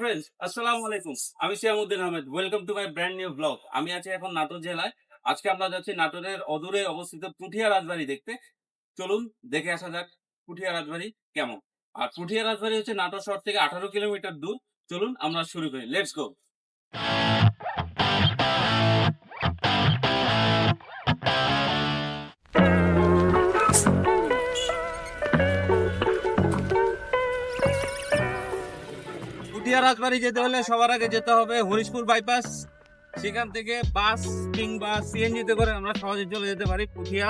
Friends, আসসালামু আলাইকুম। আমি Siamuddin Ahmed. Welcome to my brand new blog. আমি আছি এখন নাটোর জেলায়। আজকে আমরা যাচ্ছি নাটোরের অদূরে অবস্থিত পুঠিয়া রাজবাড়ি দেখতে। চলুন দেখে আসা যাক পুঠিয়া রাজবাড়ি কেমন। আর পুঠিয়া রাজবাড়ি হচ্ছে নাটোর শহর থেকে 18 কিলোমিটার দূর। চলুন আমরা শুরু করি। Let's go. পুঠিয়া রাজবাড়ি যেতে হলে সবার আগে যেতে হবে হরিশপুর বাইপাস। সেখান থেকে বাস কিংবা সিএনজিতে করে আমরা সহজে চলে যেতে পারি পুঠিয়া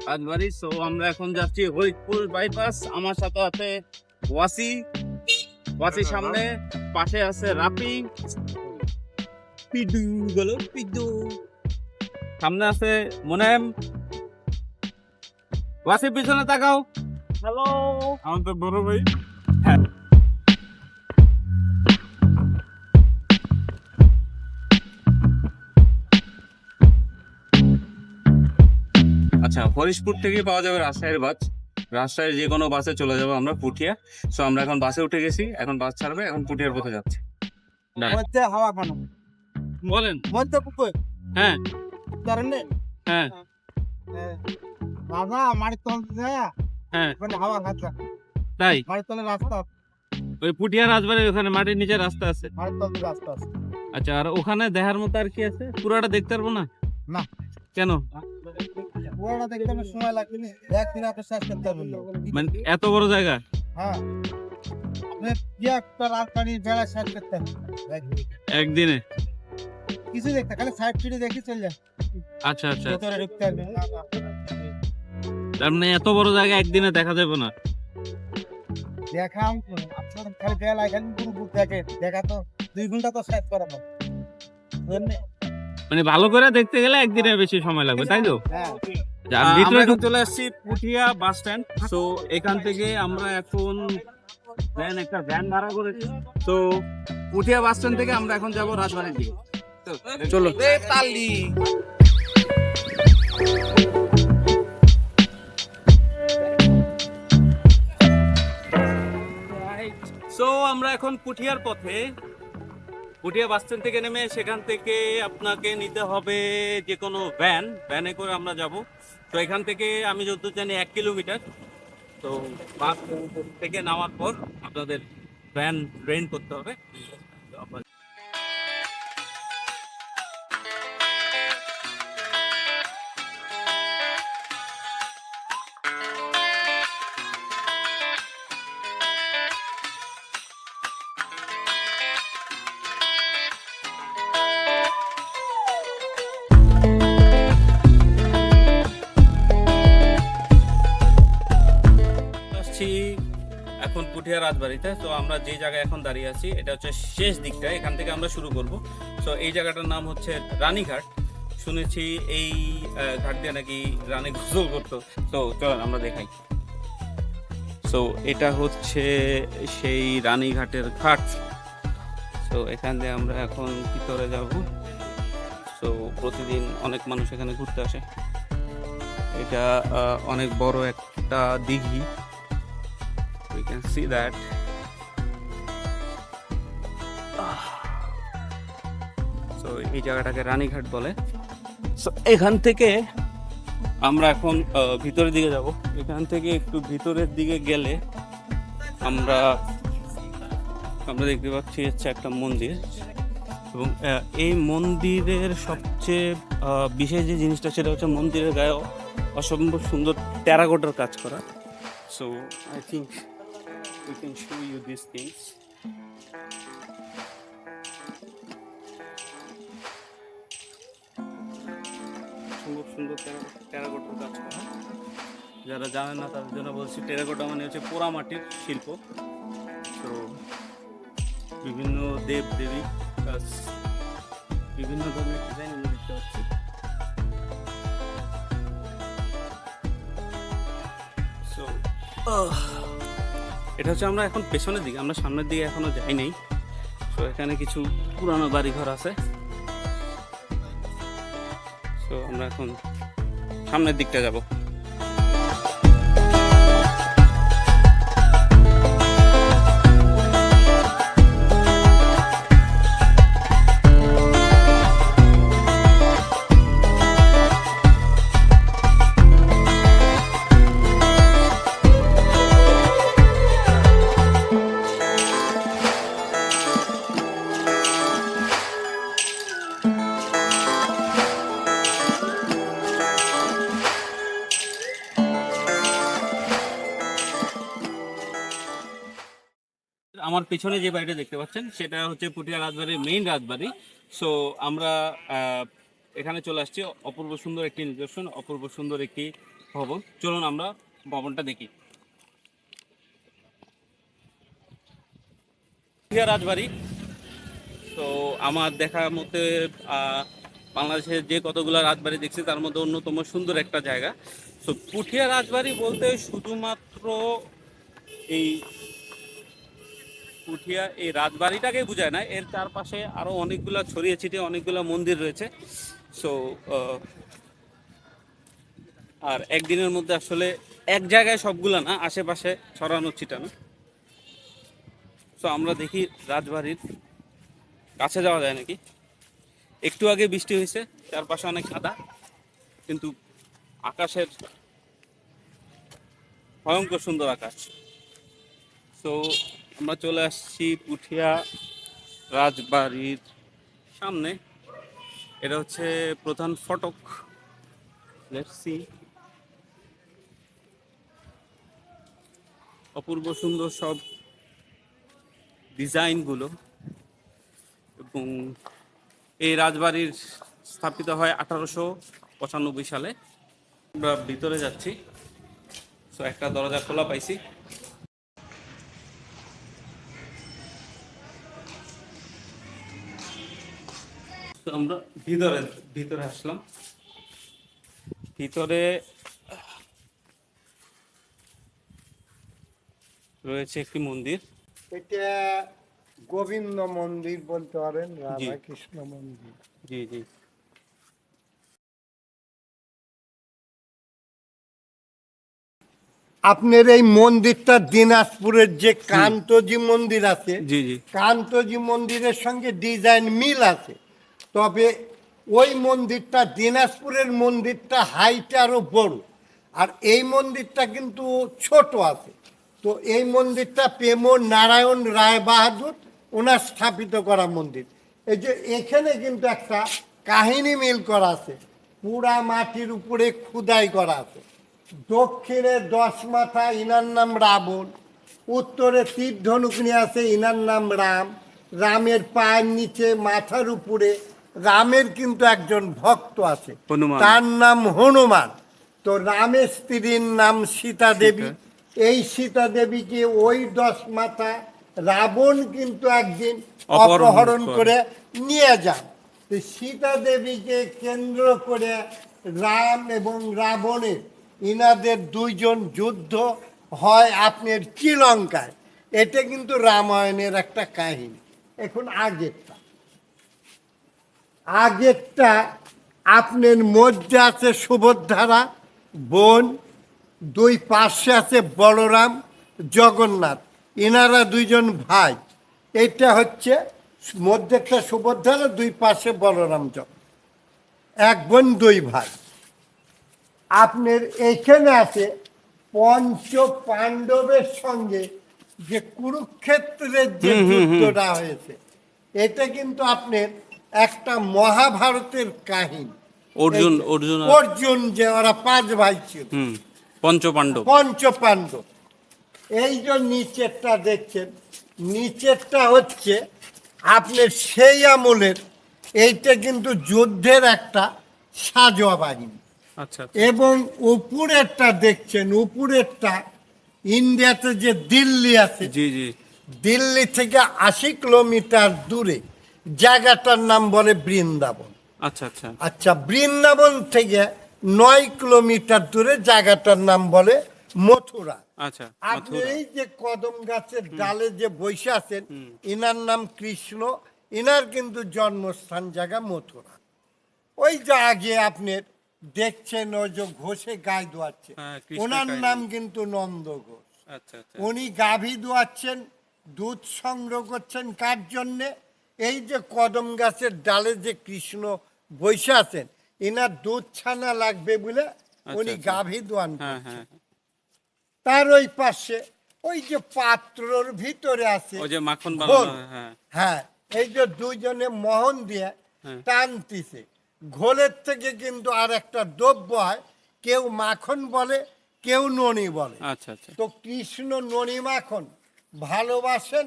রাজবাড়ি। সো আমরা এখন যাচ্ছি হরিশপুর বাইপাস। আমার সাথে আছে ওয়াসির সামনে, পাশে আছে রাপি, পিডু বলো পিডু, সামনে আছে মোনেম। ওয়াসির পিছনে তাকাও। হ্যালো, আমার তো বড় ভাই। হ্যাঁ, আচ্ছা, হরিশপুর থেকে পাওয়া যাবে রাজশাহীর বাস। রাজশাহীর যে কোনো বাসে চলে যাবো আমরা পুঠিয়া। সো আমরা এখন বাসে উঠে গেছি, এখন বাস ছাড়বে, এখন পুঠিয়ার পথে যাচ্ছে। মধ্যে হাওয়া খানো বলেন। মধ্যে পুকুর হ্যাঁ কারণে হ্যাঁ বাবা আমার তলে যায় হ্যাঁ, মানে হাওয়া খাচ্ছে তাই আমার তলে রাস্তা ওই পুঠিয়া রাজবাড়ির ওখানে মাটির নিচে রাস্তা আছে। আমার তলে রাস্তা আছে আচ্ছা, আর ওখানে দেখার মতো আর কি আছে? পুরোটা দেখতে পারবো না? না। কেন? ওরা দেখতে আমার সময় লাগবে না, একদিন আপনি শেষ করতে পারবেন না। মানে এত বড় জায়গা? হ্যাঁ, আপনি কি একটা রাজধানী বেড়া শেষ করতে হবে একদিন। একদিনে? কিছু দেখতে খালি সাইড ফিরে দেখি চলে যায়। আচ্ছা আচ্ছা, ভেতরে ঢুকতে হবে না, না। তার মানে এত বড় জায়গা একদিনে দেখা যাবে না? দেখাম আপনার খালি বেলা এখানে পুরো বুক দেখে দেখা তো 2 ঘন্টা তো শেষ করা হবে বুঝলেন? মানে ভালো করে দেখতে গেলে একদিনের বেশি সময় লাগবে, তাই তো? হ্যাঁ, ভিতরে চলে আসছি পুঠিয়া বাস স্ট্যান্ড। তো এখান থেকে আমরা এখন একটা ভ্যান ভাড়া করেছি। তো পুঠিয়া বাস স্ট্যান্ড থেকে আমরা এখন যাব রাজবাড়ির দিকে। চলো। সো আমরা এখন পুঠিয়ার পথে। পুঠিয়া বাস স্ট্যান্ড থেকে নেমে সেখান থেকে আপনাকে নিতে হবে যে কোনো ভ্যানে করে আমরা যাব। তো এখান থেকে আমি যতদূর জানি 1 কিলোমিটার। তো বাস থেকে নামার পর আপনাদের ভ্যান রেন্ট করতে হবে। আসছি এখন পুঠিয়া রাজবাড়িতে। তো আমরা যে জায়গায় এখন দাঁড়িয়ে আছি এটা হচ্ছে শেষ দিকটা, এখান থেকে আমরা শুরু করব। তো এই জায়গাটার নাম হচ্ছে রানীঘাট। শুনেছি এই ঘাট দিয়ে নাকি রানী গোসল করতো। তো চলেন আমরা দেখাই। সো এটা হচ্ছে সেই রানীঘাটের ঘাট। তো এখান দিয়ে আমরা এখন ভিতরে যাব। তো প্রতিদিন অনেক মানুষ এখানে ঘুরতে আসে। এটা অনেক বড় একটা দিঘি। We can see that. So এই জায়গাটাকে রানীঘাট বলে। So এখান থেকে আমরা এখন ভিতরের দিকে যাব। এখান থেকে একটু ভিতরের দিকে গেলে আমরা দেখতে পাচ্ছি হচ্ছে একটা মন্দির। এবং এই মন্দিরের সবচেয়ে বিশেষ যে জিনিসটা সেটা হচ্ছে মন্দিরের গায়ে অসম্ভব সুন্দর টেরাকোটার কাজ করা। So I think we can show you these things. সুন্দর সুন্দর টেরাকোটার কাজ করা। যারা জানেন না তাদের জন্য বলছি, টেরাকোটা মানে হচ্ছে পোড়ামাটির শিল্প। তো বিভিন্ন দেব দেবী বিভিন্ন ধরনের ডিজাইন আমরা দেখতে পাচ্ছি। So এটা হচ্ছে আমরা এখন পেছনের দিকে, আমরা সামনের দিকে এখনো যাই নাই। তো এখানে কিছু পুরানো বাড়িঘর আছে। তো আমরা এখন সামনের দিকটা যাব। আমার পেছনে যে বাড়িটা দেখতে পাচ্ছেন সেটা হচ্ছে পুঠিয়া রাজবাড়ির মেইন রাজবাড়ি। সো আমরা এখানে চলে আসছি, অপূর্ব সুন্দর একটি নিদর্শন, অপূর্ব সুন্দর একটি ভবন। চলুন আমরা ভবনটা দেখি। পুঠিয়া রাজবাড়ি, তো আমার দেখা মতে বাংলাদেশের যে কতগুলো রাজবাড়ি দেখছি তার মধ্যে অন্যতম সুন্দর একটা জায়গা। তো পুঠিয়া রাজবাড়ি বলতে শুধুমাত্র এই পুঠিয়া এই রাজবাড়িটাকে বোঝায় না, এর চারপাশে আরো অনেকগুলা ছড়িয়ে ছিটিয়ে অনেকগুলা মন্দির রয়েছে। সো আর একদিনের মধ্যে আসলে এক জায়গায় সবগুলা না, আশেপাশে ছড়ানো ছিটানো। সো আমরা দেখি রাজবাড়ির কাছে যাওয়া যায় নাকি। একটু আগে বৃষ্টি হয়েছে, চারপাশে অনেক কাদা, কিন্তু আকাশের ভয়ঙ্কর সুন্দর আকাশ। সো আমরা চলে আসছি পুঠিয়া রাজবাড়ির সামনে। এটা হচ্ছে প্রধান ফটক। Let's see. অপূর্ব সুন্দর সব ডিজাইনগুলো, এবং এই রাজবাড়ির স্থাপিত হয় 1895 সালে। আমরা ভিতরে যাচ্ছি। সো একটা দরজা খোলা পাইছি। তো আমরা ভিতরে আসলাম। ভিতরে রয়েছে একটি মন্দির। এটা গোবিন্দ মন্দির বলতে পারেন, রাধা কৃষ্ণ মন্দির। জি জি। আপনার এই মন্দিরটা দিনাজপুরের যে কান্তজি মন্দির আছে, জি জি। কান্তজি মন্দিরের সঙ্গে ডিজাইন মিল আছে, তবে ওই মন্দিরটা দিনাজপুরের মন্দিরটা হাইট আরো বড়, আর এই মন্দিরটা কিন্তু ছোট আছে। তো এই মন্দিরটা প্রেম নারায়ণ রায় বাহাদুর ওনার স্থাপিত করা মন্দির। এই যে এখানে কিন্তু একটা কাহিনী মিল করা আছে, পুরা মাটির উপরে খুদাই করা আছে। দক্ষিণে 10 মাথা, ইনার নাম রাবণ। উত্তরে তীর ধনুক নিয়ে আছে, ইনার নাম রাম। রামের পায়ের নিচে মাথার উপরে রামের কিন্তু একজন ভক্ত আছে, হনুমান। তার নাম হনুমান। তো রামের স্ত্রীর নাম সীতা দেবী। এই সীতা দেবীকে ওই 10 মাথা রাবণ কিন্তু একদিন অপহরণ করে নিয়ে যান। তো সীতা দেবীকে কেন্দ্র করে রাম এবং রাবণের ইনাদের দুইজন যুদ্ধ হয় আপনার শ্রীলঙ্কায়। এটা কিন্তু রামায়ণের একটা কাহিনী। এখন আগেরটা আপনার মধ্যে আছে সুভদ্রা বোন, দুই পাশে আছে বলরাম জগন্নাথ, এনারা দুইজন ভাই। এটা হচ্ছে মধ্যে একটা সুভদ্রা, দুই পাশে বলরাম জগন্নাথ, এক বোন দুই ভাই। আপনার এখানে আছে পঞ্চ পাণ্ডবের সঙ্গে যে কুরুক্ষেত্রের যে যুদ্ধটা হয়েছে, এটা কিন্তু আপনার একটা মহাভারতের কাহিনী। অর্জুন যে ওরা 5 ভাই ছিল, পঞ্চ পাণ্ডব। এই যে নিচেরটা দেখছেন, নিচেরটা হচ্ছে আপনার সেই আমলের, এইটা কিন্তু যুদ্ধের একটা সাজোয়া বাহিনী। আচ্ছা। এবং উপরেরটা দেখছেন, উপরেরটা ইন্ডিয়াতে যে দিল্লি আছে, জি জি, দিল্লি থেকে 80 কিলোমিটার দূরে জায়গাটার নাম বলে বৃন্দাবন। আচ্ছা আচ্ছা। আচ্ছা, বৃন্দাবন থেকে 9 কিলোমিটার দূরে জায়গাটার নাম বলে মথুরা। আচ্ছা। আপনি এই যে কদম গাছের ডালে যে বসে আছেন, ইনার নাম কৃষ্ণ, ইনার কিন্তু জন্মস্থান জায়গা মথুরা। ওই যে আগে আপনার দেখছেন ওই যে ঘোষে গায়ে দোয়াচ্ছে, ওনার নাম কিন্তু নন্দ ঘোষ। আচ্ছা আচ্ছা। উনি গাভী দোয়াচ্ছেন, দুধ সংগ্রহ করছেন কার জন্যে? এই যে কদম গাছের ডালে যে কৃষ্ণ বসে আছেন, ইনার দুধ ছানা লাগবে বলে উনি গাভী দোয়ান। তার ওই পাশে ওই যে পাত্রর ভিতরে আছে ওই যে মাখন বানানো, হ্যাঁ, এই যে দুইজনে মোহন দিয়ে টানতিছে, ঘোলের থেকে কিন্তু আর একটা দ্রব্য হয়, কেউ মাখন বলে, কেউ ননি বলে। আচ্ছা আচ্ছা। তো কৃষ্ণ ননি মাখন ভালোবাসেন,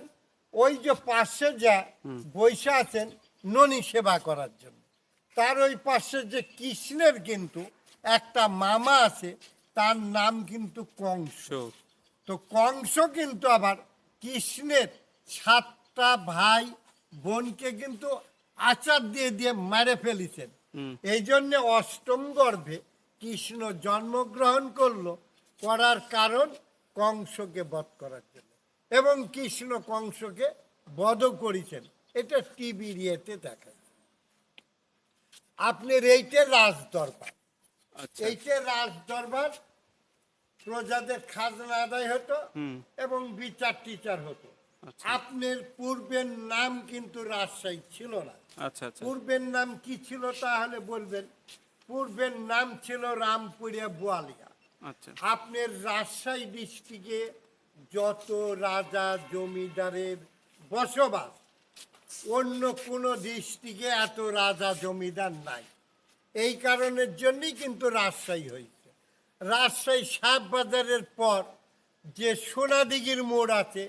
ওই যে পাশে যা বৈশা আছেন ননি সেবা করার জন্য, তার ওই পাশে যে কৃষ্ণের কিন্তু একটা মামা আছে, তার নাম কিন্তু কংস। তো কংস কিন্তু আবার কৃষ্ণের 7টা ভাই বোনকে কিন্তু আচার দিয়ে দিয়ে মেরে ফেলেছেন। এই জন্য অষ্টম গর্ভে কৃষ্ণ জন্মগ্রহণ করার কারণ কংসকে বধ করার জন্য, এবং কৃষ্ণ কংসকে বধ করেছেন। এটা টিভির ইয়েতে দেখায়। আপনার এইটা রাজ দরবার, এইটা রাজ দরবার, প্রজাদের খাজনা আদায় হতো এবং বিচার টিচার হতো। আপনার পূর্বের নাম কিন্তু রাজশাহী ছিল না। আচ্ছা আচ্ছা। পূর্বের নাম কি ছিল তাহলে বলবেন? পূর্বের নাম ছিল রামপুরিয়া বোয়ালিয়া। আচ্ছা। আপনার রাজশাহী ডিস্ট্রিক্টে যত রাজা জমিদারের বসবাস, অন্য কোনো ডিস্ট্রিক্টে এত রাজা জমিদার নাই। এই কারণের জন্যই কিন্তু রাজশাহী হয়েছে। রাজশাহী সাহেববাজারের পর যে সোনাদিঘির মোড় আছে,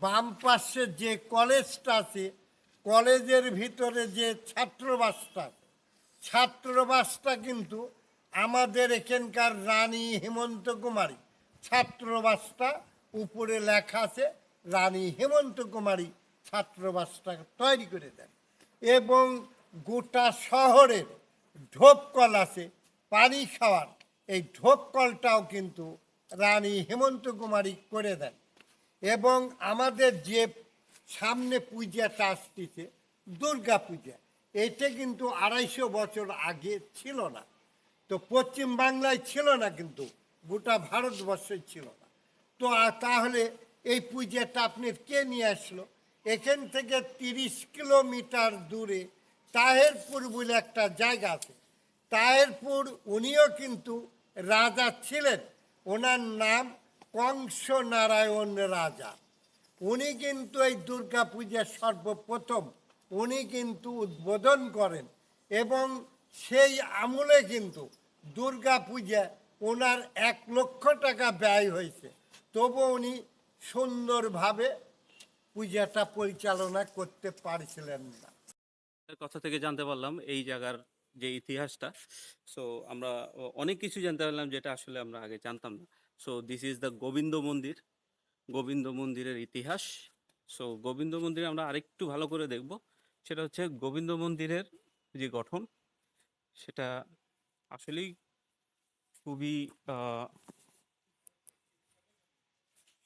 বাম পাশে যে কলেজটা আছে, কলেজের ভিতরে যে ছাত্রবাসটা, ছাত্রবাসটা কিন্তু আমাদের এখানকার রানী হেমন্ত কুমারী। ছাত্রবাসটা উপরে লেখা আছে রানী হেমন্ত কুমারী ছাত্রবাসটা তৈরি করে দেন। এবং গোটা শহরের ঢোপকল আছে পানি খাওয়ার, এই ঢোপকলটাও কিন্তু রানী হেমন্ত কুমারী করে দেন। এবং আমাদের যে সামনে পূজাটা আসতেছে দুর্গা পূজা, এটা কিন্তু 250 বছর আগে ছিল না। তো পশ্চিম বাংলায় ছিল না, কিন্তু গোটা ভারতবর্ষে ছিল না। তো তাহলে এই পূজাটা আপনি কে নিয়ে আসলো? এখান থেকে 30 কিলোমিটার দূরে তাহেরপুর বলে একটা জায়গা আছে। তাহেরপুর উনিও কিন্তু রাজা ছিলেন, ওনার নাম কংস নারায়ণ রাজা। উনি কিন্তু এই দুর্গা পূজা সর্বপ্রথম উনি কিন্তু উদ্বোধন করেন, এবং সেই আমলে কিন্তু দুর্গা পূজা ওনার 1 লক্ষ টাকা ব্যয় হয়েছে, তবু উনি সুন্দরভাবে পূজাটা পরিচালনা করতে পারছিলেন না। কথা থেকে জানতে পারলাম এই জায়গার যে ইতিহাসটা। সো আমরা অনেক কিছু জানতে পারলাম যেটা আসলে আমরা আগে জানতাম না। So this is the Govind Mandir, Govind মন্দিরের ইতিহাস। সো গোবিন্দ মন্দিরে আমরা আরেকটু ভালো করে দেখব, সেটা হচ্ছে গোবিন্দ মন্দিরের যে গঠন, সেটা আসলেই খুবই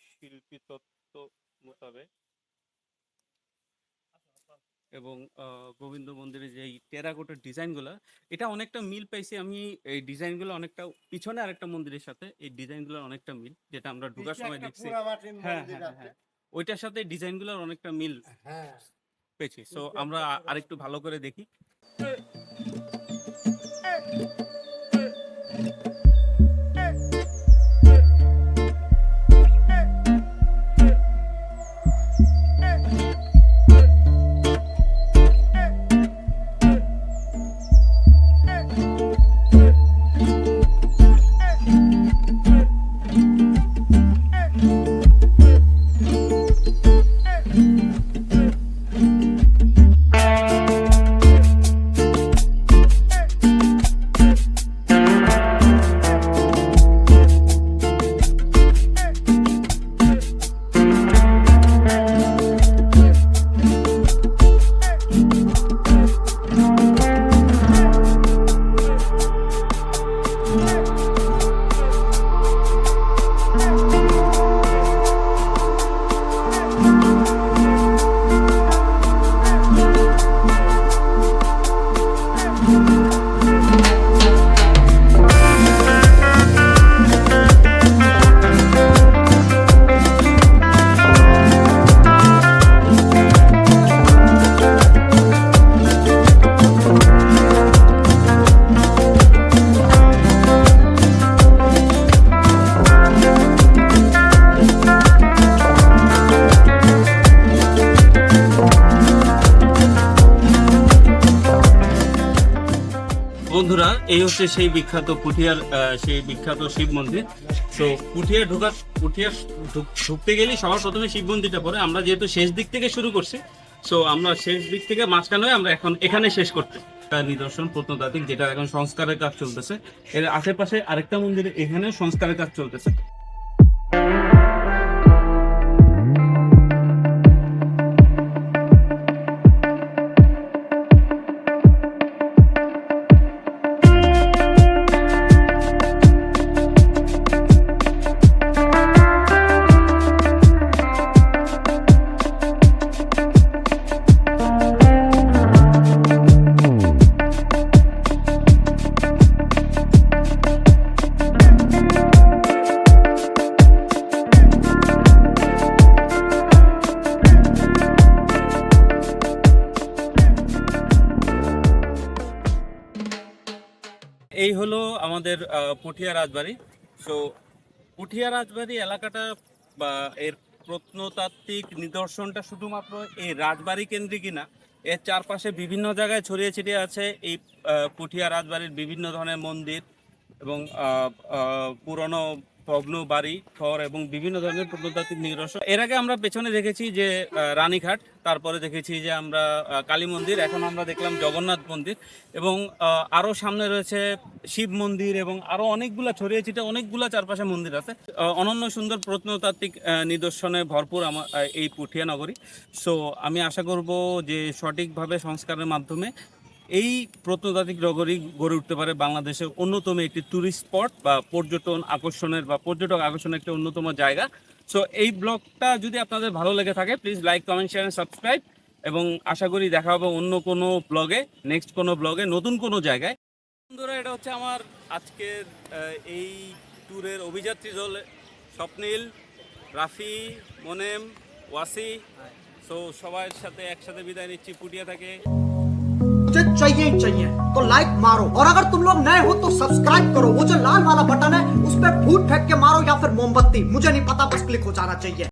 শিল্পী তত্ত্ব মোতাবেক। এবং গোবিন্দ মন্দিরের যে টেরাকোটার ডিজাইনগুলো, এটা অনেকটা মিল পাইছি আমি এই ডিজাইনগুলো অনেকটা পিছনে আরেকটা মন্দিরের সাথে, এই ডিজাইনগুলোর অনেকটা মিল, যেটা আমরা ঢোকার সময় দেখছি। হ্যাঁ হ্যাঁ হ্যাঁ, ওইটার সাথে ডিজাইনগুলোর অনেকটা মিল পেয়েছি। সো আমরা আরেকটু ভালো করে দেখি। বন্ধুরা, এই হচ্ছে সেই বিখ্যাত পুঠিয়ার সেই বিখ্যাত শিব মন্দির। তো পুঠিয়া ঢুকতে গেলেই সবার প্রথমে শিব মন্দিরটা পড়ে। আমরা যেহেতু শেষ দিক থেকে শুরু করছি, সো আমরা শেষ দিক থেকে মাঝখানে হয়ে আমরা এখন এখানে শেষ করতে নিদর্শন প্রত্নতাত্ত্বিক, যেটা এখন সংস্কারের কাজ চলতেছে। এর আশেপাশে আরেকটা মন্দির, এখানে সংস্কারের কাজ চলতেছে। এই হলো আমাদের পুঠিয়া রাজবাড়ি। সো পুঠিয়া রাজবাড়ি এলাকাটা বা এর প্রত্নতাত্ত্বিক নিদর্শনটা শুধুমাত্র এই রাজবাড়ি কেন্দ্রিকই না, এর চারপাশে বিভিন্ন জায়গায় ছড়িয়ে ছিটিয়ে আছে এই পুঠিয়া রাজবাড়ির বিভিন্ন ধরনের মন্দির এবং পুরনো ভগ্ন বাড়ি ঘর এবং বিভিন্ন ধরনের প্রত্নতাত্ত্বিক নিদর্শন। এর আগে আমরা পেছনে দেখেছি যে রানীঘাট, তারপরে দেখেছি যে আমরা কালী মন্দির, এখন আমরা দেখলাম জগন্নাথ মন্দির এবং আরও সামনে রয়েছে শিব মন্দির এবং আরও অনেকগুলা ছড়িয়ে ছিটিয়ে অনেকগুলা চারপাশে মন্দির আছে। অনন্য সুন্দর প্রত্নতাত্ত্বিক নিদর্শনে ভরপুর এই পুঠিয়া নগরী। সো আমি আশা করব যে সঠিকভাবে সংস্কারের মাধ্যমে এই প্রত্নতাত্ত্বিক নগরী গড়ে উঠতে পারে বাংলাদেশের অন্যতম একটি ট্যুরিস্ট স্পট বা পর্যটক আকর্ষণের একটি অন্যতম জায়গা। সো এই ব্লগটা যদি আপনাদের ভালো লেগে থাকে, please like, comment, share, subscribe এবং আশা করি দেখা হবে অন্য কোনো ব্লগে, নেক্সট কোনো ব্লগে, নতুন কোনো জায়গায়। বন্ধুরা, এটা হচ্ছে আমার আজকের এই ট্যুরের অভিযাত্রী দল, স্বপ্নিল, রাফি, মোনেম, ওয়াসি। সো সবার সাথে একসাথে বিদায় নিচ্ছি পুঠিয়া থেকে। मुझे चाहिए ही चाहिए तो लाइक मारो, और अगर तुम लोग नए हो तो सब्सक्राइब करो। वो जो लाल वाला बटन है उस पर फूट फेंक के मारो या फिर मोमबत्ती, मुझे नहीं पता, बस क्लिक हो जाना चाहिए।